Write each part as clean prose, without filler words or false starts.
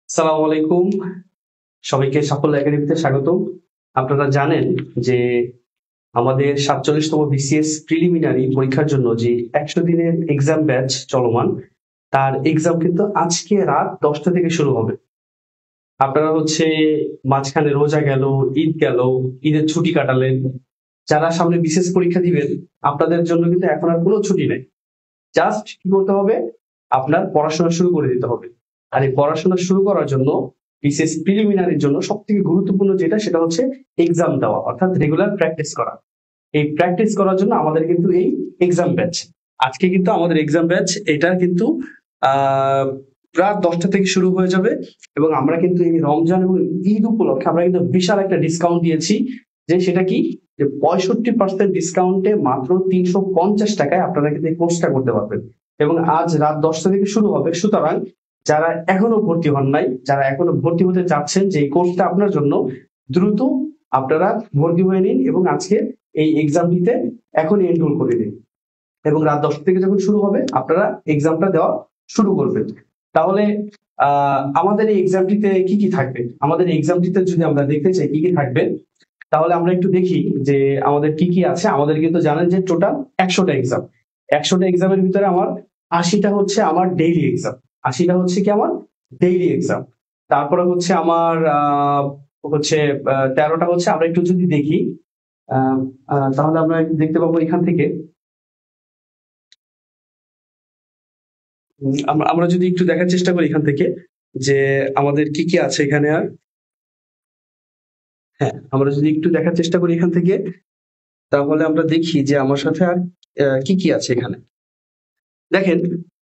আসসালামু আলাইকুম। সবাইকে সাফল্য একাডেমিতে স্বাগতম। আপনারা জানেন যে আমাদের ৪৭তম বিসিএস প্রিলিমিনারি পরীক্ষার জন্য যে ১০০ দিনের এক্সাম ব্যাচ চলমান, তার এক্সাম কিন্তু আজকে রাত ১০টা থেকে শুরু হবে। আপনারা মাঝখানে রোজা গেল, ঈদ গেল, ঈদের ছুটি কাটালেন। যারা সামনে বিসিএস পরীক্ষা দিবেন, আপনাদের জন্য কিন্তু এখন আর কোনো ছুটি নেই। জাস্ট কি করতে হবে? আপনার পড়াশোনা শুরু করে দিতে হবে। আর এই পড়াশোনা শুরু করার জন্য বিসিএস প্রিলিমিনারির জন্য সবথেকে গুরুত্বপূর্ণ যেটা সেটা হচ্ছে এক্সাম দেওয়া, অর্থাৎ রেগুলার প্র্যাকটিস করা। এই প্র্যাকটিস করার জন্য আমাদের কিন্তু এই এক্সাম ব্যাচ, আজকে কিন্তু আমাদের এক্সাম ব্যাচ এটা কিন্তু আহ রাত ১০টা থেকে শুরু হয়ে যাবে। এবং আমরা কিন্তু এই রমজান এবং ঈদ উপলক্ষে আমরা কিন্তু বিশাল একটা ডিসকাউন্ট দিয়েছি। যে সেটা কি, যে ৬৫% ডিসকাউন্টে মাত্র ৩৫০ টাকায় আপনারা কিন্তু এই কোর্সটা করতে পারবেন। এবং আজ রাত ১০টা থেকে শুরু হবে। সুতরাং যারা এখনো ভর্তি হন নাই, যারা এখনো ভর্তি হতে চাচ্ছেন যে এই কোর্সটা আপনার জন্য, দ্রুত আপনারা ভর্তি হয়ে নিন এবং আজকে এই এক্সামটিতে এখনই এনরোল করে দিন। এবং রাত ১০টা থেকে যখন শুরু হবে আপনারা এক্সামটা দেওয়া শুরু করবেন। তাহলে আমাদের এই এক্সামটিতে কি কি থাকবে? আমাদের এক্সামটিতে যদি আমরা দেখতে চাই কি কি থাকবে, তাহলে আমরা একটু দেখি যে আমাদের কি কি আছে। আমাদের কিন্তু জানেন যে টোটাল ১০০টা এক্সাম। ১০০টা এক্সামের ভিতরে আমার ৮০টা হচ্ছে আমার ডেইলি এক্সাম। ৮০টা হচ্ছে কি আমার ডেইলি এক্সাম। তারপরে হচ্ছে আমার ১৩টা হচ্ছে, আমরা একটু যদি দেখি তাহলে আমরা দেখতে পাবো এখান থেকে। আমরা যদি একটু দেখার চেষ্টা করি এখান থেকে যে আমাদের কি কি আছে এখানে। আর হ্যাঁ, আমরা যদি একটু দেখার চেষ্টা করি এখান থেকে, তাহলে আমরা দেখি যে আমার সাথে আর কি কি আছে এখানে। দেখেন,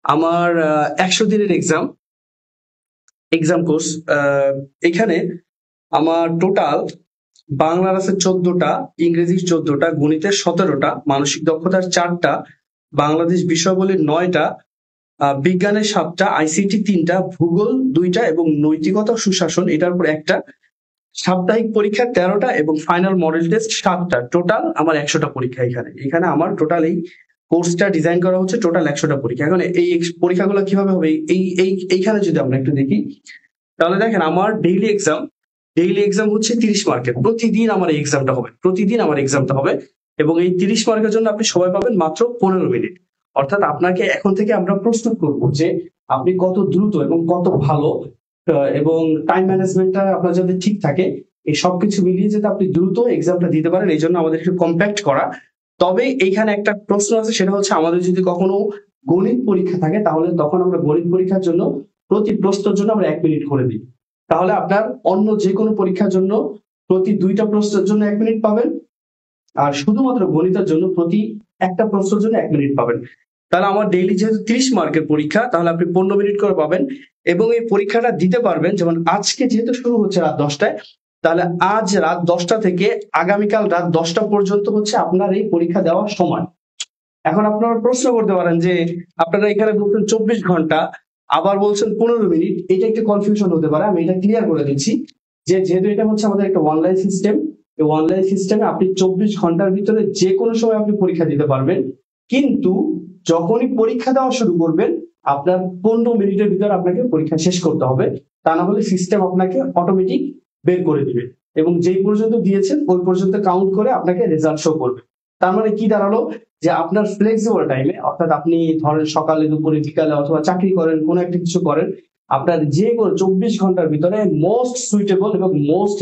আমার ১০০ দিনের এক্সাম কোর্স। এখানে আমার টোটাল বাংলার আছে ১৪টা, ইংরেজির ১৪টা, গণিতের ১৭টা, মানসিক দক্ষতার ৪টা, বাংলাদেশ বিষয়াবলীর ৯টা, বিজ্ঞানের ৭টা, আইসিটি ৩টা, ভূগোল ২টা এবং নৈতিকতা ও সুশাসন এটার উপর একটা, সাপ্তাহিক পরীক্ষা ১৩টা এবং ফাইনাল মডেল টেস্ট ৭টা। টোটাল আমার ১০০টা পরীক্ষা। এখানে এখানে আমার টোটাল এই কোর্সটা ডিজাইন করা হচ্ছে টোটাল ১০০টা পরীক্ষা। এখন এই পরীক্ষাগুলো কিভাবে হবে এইখানে যদি আমরা একটু দেখি, তাহলে দেখেন আমার ডেইলি এক্সাম হচ্ছে ৩০ মার্কের। প্রতিদিন আমার এই এক্সামটা হবে, প্রতিদিন আমার এক্সামটা হবে। এবং এই ৩০ মার্কের জন্য আপনি সময় পাবেন মাত্র ১৫ মিনিট। অর্থাৎ আপনাকে এখন থেকে আমরা প্রস্তুত করবো যে আপনি কত দ্রুত এবং কত ভালো এবং টাইম ম্যানেজমেন্টটা আপনার যদি ঠিক থাকে, এই সবকিছু মিলিয়ে যাতে আপনি দ্রুত এক্সামটা দিতে পারেন, এই জন্য আমাদের একটু কম্প্যাক্ট করা। তবে এইখানে একটা প্রশ্ন আছে, সেটা হচ্ছে আমাদের যদি কখনো গণিত পরীক্ষা থাকে, তাহলে তখন আমরা গণিত পরীক্ষার জন্য প্রতি প্রশ্নের জন্য আমরা ১ মিনিট করে দিই। তাহলে আপনার অন্য যে কোনো পরীক্ষার জন্য প্রতি ২টা প্রশ্নের জন্য ১ মিনিট পাবেন, আর শুধুমাত্র গণিতের জন্য প্রতি একটা প্রশ্নের জন্য ১ মিনিট পাবেন। তাহলে আমার ডেইলি যেহেতু ৩০ মার্কের পরীক্ষা, তাহলে আপনি ১৫ মিনিট করে পাবেন এবং এই পরীক্ষাটা দিতে পারবেন। যেমন আজকে যেহেতু শুরু হচ্ছে রাত ১০টায়, তাহলে আজ রাত ১০টা থেকে আগামীকাল রাত ১০টা পর্যন্ত হচ্ছে আপনার এই পরীক্ষা দেওয়ার সময়। এখন আপনারা প্রশ্ন করতে পারেন যে আপনারা এখানে বলছেন ২৪ ঘন্টা, আবার বলছেন ১৫ মিনিট, এটা একটু কনফিউশন হতে পারে। আমি এটা ক্লিয়ার করে দিচ্ছি যে যেহেতু এটা হচ্ছে আমাদের একটা অনলাইন সিস্টেম, এই অনলাইন সিস্টেমে আপনি ২৪ ঘন্টার ভিতরে যে কোনো সময় আপনি পরীক্ষা দিতে পারবেন। কিন্তু যখনই পরীক্ষা দেওয়া শুরু করবেন, আপনার ১৫ মিনিটের ভিতরে আপনাকে পরীক্ষা শেষ করতে হবে। তা না হলে সিস্টেম আপনাকে অটোমেটিক বের করে দিবে এবং যেই পর্যন্ত দিয়েছেন ওই পর্যন্ত কাউন্ট করে আপনাকে রেজাল্ট শো করবে। তার মানে কি দাঁড়ালো, যে আপনার ফ্লেক্সিবল টাইমে, অর্থাৎ আপনি ধরেন সকালে, দুপুরে, বিকালে অথবা চাকরি করেন, কোনো একটা কিছু করেন, আপনার যে কোনো ২৪ ঘন্টার ভিতরে মোস্ট সুইটেবল এবং মোস্ট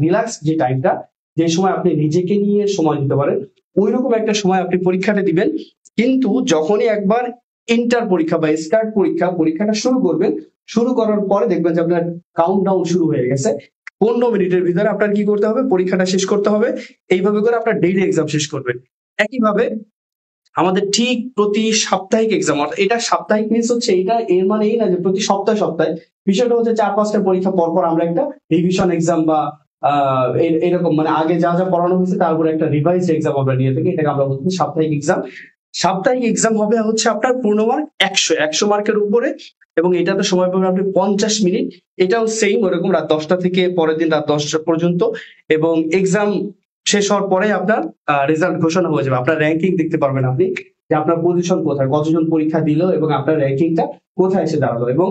রিল্যাক্স যে টাইমটা, যে সময় আপনি নিজেকে নিয়ে সময় দিতে পারেন, ওই রকম একটা সময় আপনি পরীক্ষাটা দিবেন। কিন্তু যখনই একবার ইন্টার পরীক্ষা বা স্টার্ট পরীক্ষাটা শুরু করবেন, শুরু করার পরে দেখবেন যে আপনার কাউন্টডাউন শুরু হয়ে গেছে। ১৫ মিনিটের ভিতরে আপনার কি করতে হবে? পরীক্ষাটা শেষ করতে হবে। এইভাবে করে আপনার ডেইলি এক্সাম শেষ করবেন। একইভাবে আমাদের ঠিক প্রতি সাপ্তাহিক এক্সাম, অর্থাৎ এটা সাপ্তাহিক মিনস হচ্ছে এটা, এর মানে এই না যে প্রতি সপ্তাহে সপ্তাহে। বিষয়টা হচ্ছে ৪-৫টা পরীক্ষা পর পর আমরা একটা রিভিশন এক্সাম বা এরকম মানে আগে যা যা পড়ানো হয়েছে তার উপরে একটা রিভাইজ এক্সাম আমরা নিয়ে থাকি। এটাকে আমরা বলছি সাপ্তাহিক এক্সাম। সাপ্তাহিক এক্সাম হবে হচ্ছে আপনার পূর্ণ মার্ক ১০০ মার্কের উপরে এবং এটাতে সময় পাবেন আপনি ৫০ মিনিট। এটাও সেম ওরকম রাত ১০টা থেকে পরের দিন রাত ১০টা পর্যন্ত। এবং এক্সাম শেষ হওয়ার পরে আপনার রেজাল্ট ঘোষণা হয়ে যাবে। আপনার র্যাঙ্কিং দেখতে পারবেন আপনি যে আপনার পজিশন কোথায়, কতজন পরীক্ষা দিল এবং আপনার র্যাঙ্কিংটা কোথায় এসে দাঁড়ালো। এবং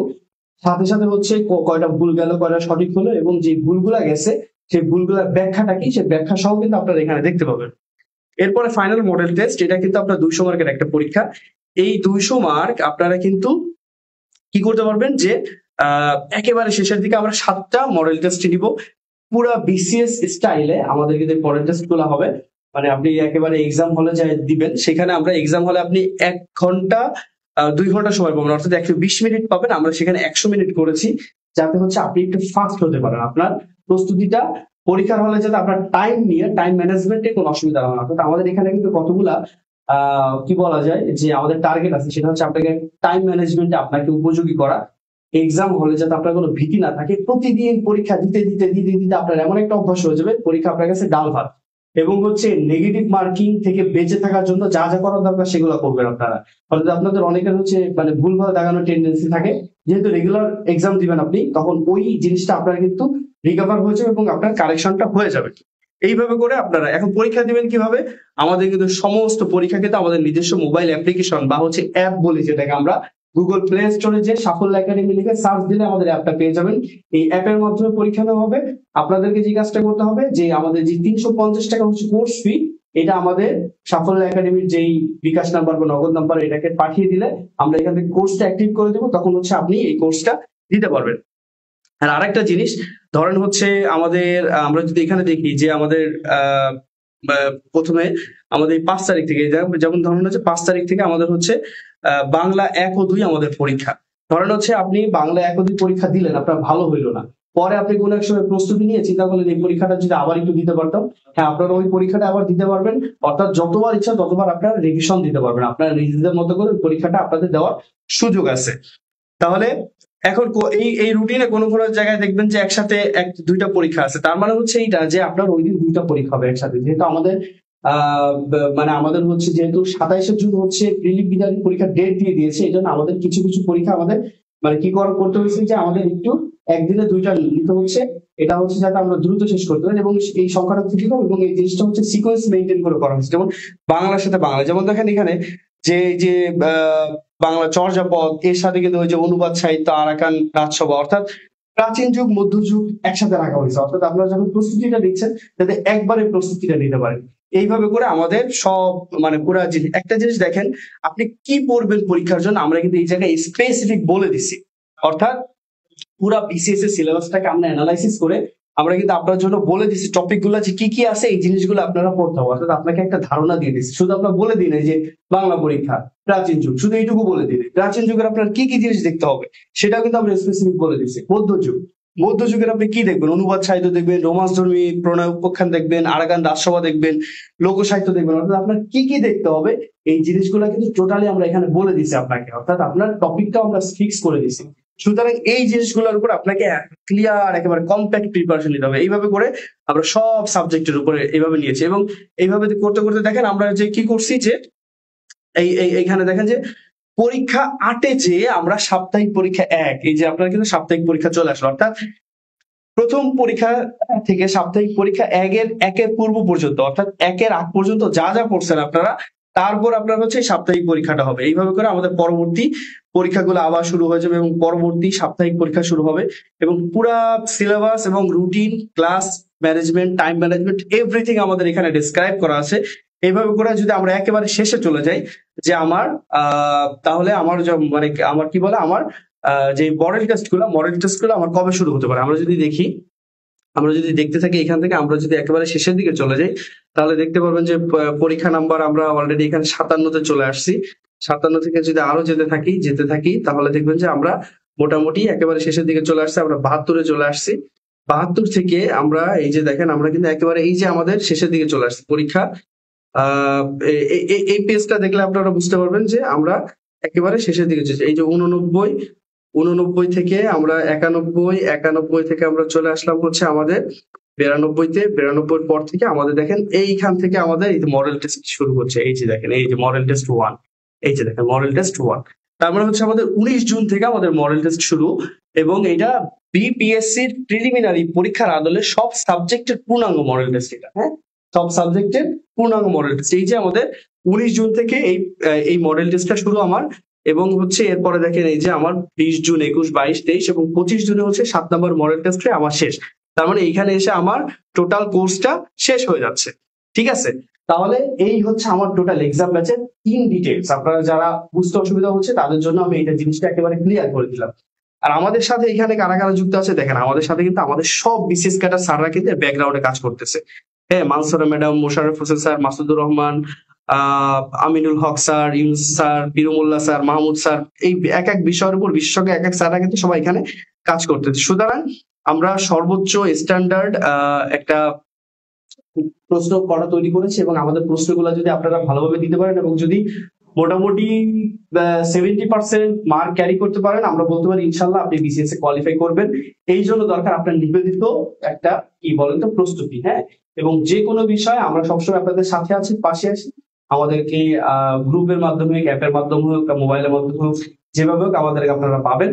সাথে সাথে হচ্ছে কয়টা ভুল গেল, কয়টা সঠিক হলো, এবং যে ভুলগুলা গেছে সেই ভুলগুলার ব্যাখ্যাটা কি, সেই ব্যাখ্যা সহ কিন্তু আপনারা এখানে দেখতে পাবেন। এরপরে ফাইনাল মডেল টেস্ট, এটা কিন্তু আপনার 200 মার্কের একটা পরীক্ষা। এই 200 মার্ক আপনারা কিন্তু কি করতে পারবেন যে একেবারে শেষের দিকে আমরা 7টা মডেল টেস্ট নিব, পুরা বিসিএস স্টাইলে আমাদের কিন্তু মডেল টেস্ট গুলো হবে। মানে আপনি একেবারে এক্সাম হলে যা দিবেন, সেখানে আমরা এক্সাম হলে আপনি 1 ঘন্টা 2 ঘন্টা সময় পাবেন, অর্থাৎ 120 মিনিট পাবেন। আমরা সেখানে 100 মিনিট করেছি, যাতে হচ্ছে আপনি একটু ফাস্ট হতে পারেন, আপনার প্রস্তুতিটা পরীক্ষার হলে যাতে আপনার টাইম নিয়ে টাইম ম্যানেজমেন্টে কোনো অসুবিধা হয় না। অর্থাৎ আমাদের এখানে কিন্তু কতগুলা কি বলা যায় যে আমাদের টার্গেট আছে, সেটা হচ্ছে আপনাকে টাইম ম্যানেজমেন্টে আপনাকে উপযোগী করা, এক্সাম হলে যাতে আপনার কোনো ভীতি না থাকে। প্রতিদিন পরীক্ষা দিতে দিতে দিতে দিতে আপনার এমন একটা অভ্যাস হয়ে যাবে, পরীক্ষা আপনার কাছে ডাল ভাত। এবং হচ্ছে নেগেটিভ মার্কিং থেকে বেঁচে থাকার জন্য যা যা করার দরকার সেগুলো করবেন আপনারা। অর্থাৎ আপনাদের অনেকের হচ্ছে মানে ভুলভাল দেখানোর টেন্ডেন্সি থাকে, যেহেতু রেগুলার এক্সাম দিবেন আপনি, তখন ওই জিনিসটা আপনার কিন্তু রিকভার হয়ে যাবে এবং আপনার কারেকশনটা হয়ে যাবে। এইভাবে করে আপনারা এখন পরীক্ষা দিবেন কিভাবে, আমাদের কিন্তু সমস্ত পরীক্ষা কিন্তু আমাদের নিজস্ব মোবাইল অ্যাপ্লিকেশন বা হচ্ছে অ্যাপ বলি, যেটাকে আমরা গুগল প্লে স্টোরে যে সাফল্য একাডেমি লিখে সার্চ দিলে আমাদের অ্যাপটা পেয়ে যাবেন। এই অ্যাপের মাধ্যমে পরীক্ষা নেওয়া হবে। আপনাদেরকে যে কাজটা করতে হবে, যে আমাদের যে 350 টাকা হচ্ছে কোর্স ফি, এটা আমাদের সাফল্য একাডেমির যেই বিকাশ নাম্বার বা নগদ নাম্বার, এটাকে পাঠিয়ে দিলে আমরা এখান থেকে কোর্সটা অ্যাক্টিভ করে দেবো, তখন হচ্ছে আপনি এই কোর্সটা দিতে পারবেন। আর আরেকটা জিনিস, ধরেন হচ্ছে আমাদের আমরা যদি এখানে দেখি যে আমাদের প্রথমে আমাদের 5 তারিখ থেকে, যেমন ধরেন হচ্ছে 5 তারিখ থেকে আমাদের হচ্ছে বাংলা 1 ও 2 আমাদের পরীক্ষা। ধরেন হচ্ছে আপনি বাংলা 1 ও 2 পরীক্ষা দিলেন, আপনার ভালো হইলো না, পরে আপনি কোনো এক সময় প্রস্তুতি নিয়ে চিন্তা করলেন এই পরীক্ষাটা যদি আবার একটু দিতে পারতাম, হ্যাঁ আপনারা ওই পরীক্ষাটা আবার দিতে পারবেন। অর্থাৎ যতবার ইচ্ছা ততবার আপনারা রিভিশন দিতে পারবেন, আপনারা নিজেদের মতো করে ওই পরীক্ষাটা আপনাদের দেওয়ার সুযোগ আছে। তাহলে এখন এই এই রুটিনে কোনো কোনো জায়গায় দেখবেন যে একসাথে 2টা পরীক্ষা আছে, তার মানে হচ্ছে এইটা যে আপনার ওই দিন 2টা পরীক্ষা হবে একসাথে। যেহেতু আমাদের মানে আমাদের হচ্ছে যেহেতু 27শে জুন হচ্ছে প্রিলিমিনারি পরীক্ষার ডেট দিয়ে দিয়েছে, এই জন্য আমাদের কিছু কিছু পরীক্ষা আমাদের মানে কি করতে হয়েছে যে আমাদের একটু একদিনে 2টা নিতে হচ্ছে। এটা হচ্ছে যাতে আমরা দ্রুত শেষ করতে পারি এবং এই সংখ্যাটা খুবই কম, এবং এই জিনিসটা হচ্ছে সিকোয়েন্স মেনটেন করে করা হচ্ছে। যেমন বাংলার সাথে বাংলা, যেমন দেখেন এখানে যে যে বাংলা চর্যাপদ, এর সাথে কিন্তু ওই যে অনুবাদ সাহিত্য, আরাকান রাজসভা, অর্থাৎ প্রাচীন যুগ মধ্যযুগ একসাথে রাখা হয়েছে। অর্থাৎ আপনারা যখন প্রস্তুতিটা নিচ্ছেন যাতে একবারে প্রস্তুতিটা নিতে পারেন। এইভাবে করে আমাদের সব মানে পুরা জিনিস, একটা জিনিস দেখেন, আপনি কি পড়বেন পরীক্ষার জন্য আমরা কিন্তু এই জায়গায় স্পেসিফিক বলে দিছি। অর্থাৎ পুরা বিসিএস এর সিলেবাসটাকে আমরা অ্যানালাইসিস করে আমরা কিন্তু আপনার জন্য বলে দিচ্ছি টপিক গুলা যে কি কি আছে, এই জিনিসগুলো আপনারা পড়তে হবে। অর্থাৎ আপনাকে একটা ধারণা দিয়ে দিচ্ছি, শুধু আমরা বলে দিই না যে বাংলা পরীক্ষা প্রাচীন যুগ, শুধু এইটুকু বলে দিই। প্রাচীন যুগের আপনার কি কি জিনিস দেখতে হবে সেটাও কিন্তু আমরা স্পেসিফিক বলে দিচ্ছি। মধ্যযুগ, মধ্যযুগের আপনি কি দেখবেন, অনুবাদ সাহিত্য দেখবেন, রোমান্স ধর্মী প্রণয় উপাখ্যান দেখবেন, আরাকান রাজসভা দেখবেন, লোক সাহিত্য দেখবেন। অর্থাৎ আপনার কি কি দেখতে হবে এই জিনিসগুলো কিন্তু টোটালি আমরা এখানে বলে দিচ্ছি আপনাকে। অর্থাৎ আপনার টপিকটাও আমরা ফিক্স করে দিচ্ছি। সুতরাং এই জিনিসগুলোর উপর আপনাকে ক্লিয়ার একেবারে কম্প্যাক্ট প্রিপারেশন নিতে হবে। এইভাবে করে আমরা সব সাবজেক্টের উপরে এইভাবে নিয়েছি, এবং এইভাবে করতে করতে দেখেন আমরা যে কি করছি যে এইখানে দেখেন যে পরীক্ষা 8-এ যে আমরা সাপ্তাহিক পরীক্ষা 1, এই যে আপনার কিন্তু সাপ্তাহিক পরীক্ষা চলে আসলো। অর্থাৎ প্রথম পরীক্ষা থেকে সাপ্তাহিক পরীক্ষা একের পূর্ব পর্যন্ত, অর্থাৎ 1-এর আগ পর্যন্ত যা যা পড়ছেন আপনারা, তারপর আপনার হচ্ছে সাপ্তাহিক পরীক্ষাটা হবে। এইভাবে করে আমাদের পরবর্তী পরীক্ষাগুলো আবার শুরু হয়ে যাবে এবং পরবর্তী সাপ্তাহিক পরীক্ষা শুরু হবে, এবং পুরা সিলেবাস এবং routine, class management, time management, everything আমাদের এখানে ডিসক্রাইব করা আছে। এইভাবে করে যদি আমরা একেবারে শেষে চলে যাই যে আমার তাহলে আমার মানে আমার কি বলে আমার যে মডেল টেস্টগুলো আমার কবে শুরু হতে পারে, আমরা যদি দেখি, আমরা যদি দেখতে থাকি এখান থেকে, আমরা যদি একেবারে শেষের দিকে চলে যাই, তাহলে দেখতে পারবেন যে পরীক্ষা নাম্বার আমরা অলরেডি এখানে 57-তে চলে আসছি। 57 থেকে যদি আরো যেতে থাকি তাহলে দেখবেন যে আমরা মোটামুটি একেবারে শেষের দিকে চলে আসছি। আমরা 72-এ চলে আসছি। 72 থেকে আমরা এই যে দেখেন আমরা কিন্তু একেবারে এই যে আমাদের শেষের দিকে চলে আসছি পরীক্ষা। এই পেজটা দেখলে আপনারা বুঝতে পারবেন যে আমরা একেবারে শেষের দিকে চলেছি। এই যে 89 থেকে আমরা 91 থেকে আমরা চলে আসলাম হচ্ছে আমাদের 92-তে। 92-এর পর থেকে আমাদের দেখেন এইখান থেকে আমাদের এই মডেল টেস্ট শুরু হচ্ছে। এই যে দেখেন এই যে মডেল টেস্ট 1, এই যে দেখেন মডেল টেস্ট 1। তার মানে হচ্ছে আমাদের 19 জুন থেকে আমাদের মডেল টেস্ট শুরু, এবং এটা বিপিএসসির প্রিলিমিনারি পরীক্ষার আদলে সব সাবজেক্টের পূর্ণাঙ্গ মডেল টেস্ট। এটা হ্যাঁ, সব সাবজেক্টের পূর্ণাঙ্গ মডেল টেস্ট। এই যে আমাদের 19 জুন থেকে এই মডেল টেস্টটা শুরু আমার, এবং হচ্ছে এরপরে দেখেন এই যে আমার 20 জুন 21 22 23 এবং 25 জুনে হচ্ছে 7 নম্বর মডেল টেস্টে আমার শেষ। তার মানে এইখানে এসে আমার টোটাল কোর্সটা শেষ হয়ে যাচ্ছে। ঠিক আছে, তাহলে এই হচ্ছে আমার টোটাল এক্সাম ব্যাচের ইন ডিটেলস। আপনারা যারা বুঝতে অসুবিধা হচ্ছে তাদের জন্য আমি এই জিনিসটা একেবারে ক্লিয়ার করে দিলাম। আর আমাদের সাথে এখানে কারা কারা যুক্ত আছে দেখেন, আমাদের সাথে কিন্তু আমাদের সব বিসিএস ক্যাডার স্যাররা কিন্তু ব্যাকগ্রাউন্ডে কাজ করতেছে। হ্যাঁ, Mansura madam, Mosharraf Hossain sir, Masudur Rahman, Aminul Haque sir, Yunus sir, Pirumullah sir, Mahmud sir, এই এক এক বিষয়ের উপর বিশেষজ্ঞ এক এক স্যাররা কিন্তু সবাই এখানে কাজ করতেছে। সুতরাং আমরা সর্বোচ্চ স্ট্যান্ডার্ড একটা প্রশ্ন করা তৈরি করেছি এবং আমাদের প্রশ্নগুলো যদি আপনারা ভালোভাবে দিতে পারেন এবং যদি মোটামুটি 70% মার্ক ক্যারি করতে পারেন, আমরা বলতে পারি ইনশাল্লাহ আপনি বিসিএস এ কোয়ালিফাই করবেন। এই জন্য দরকার আপনার নিবেদিত একটা কি বলেন তো প্রস্তুতি। হ্যাঁ, এবং যে কোনো বিষয় আমরা সবসময় আপনাদের সাথে আছি, পাশে আছি। আমাদেরকে গ্রুপের মাধ্যমে, অ্যাপের মাধ্যমে হোক, মোবাইলের মাধ্যমে হোক, যেভাবে হোক আমাদেরকে আপনারা পাবেন।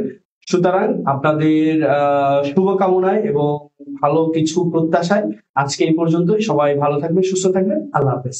সুতরাং আপনাদের শুভকামনায় এবং ভালো কিছু প্রত্যাশায় আজকে এই পর্যন্তই। সবাই ভালো থাকবেন, সুস্থ থাকবেন। আল্লাহ হাফেজ।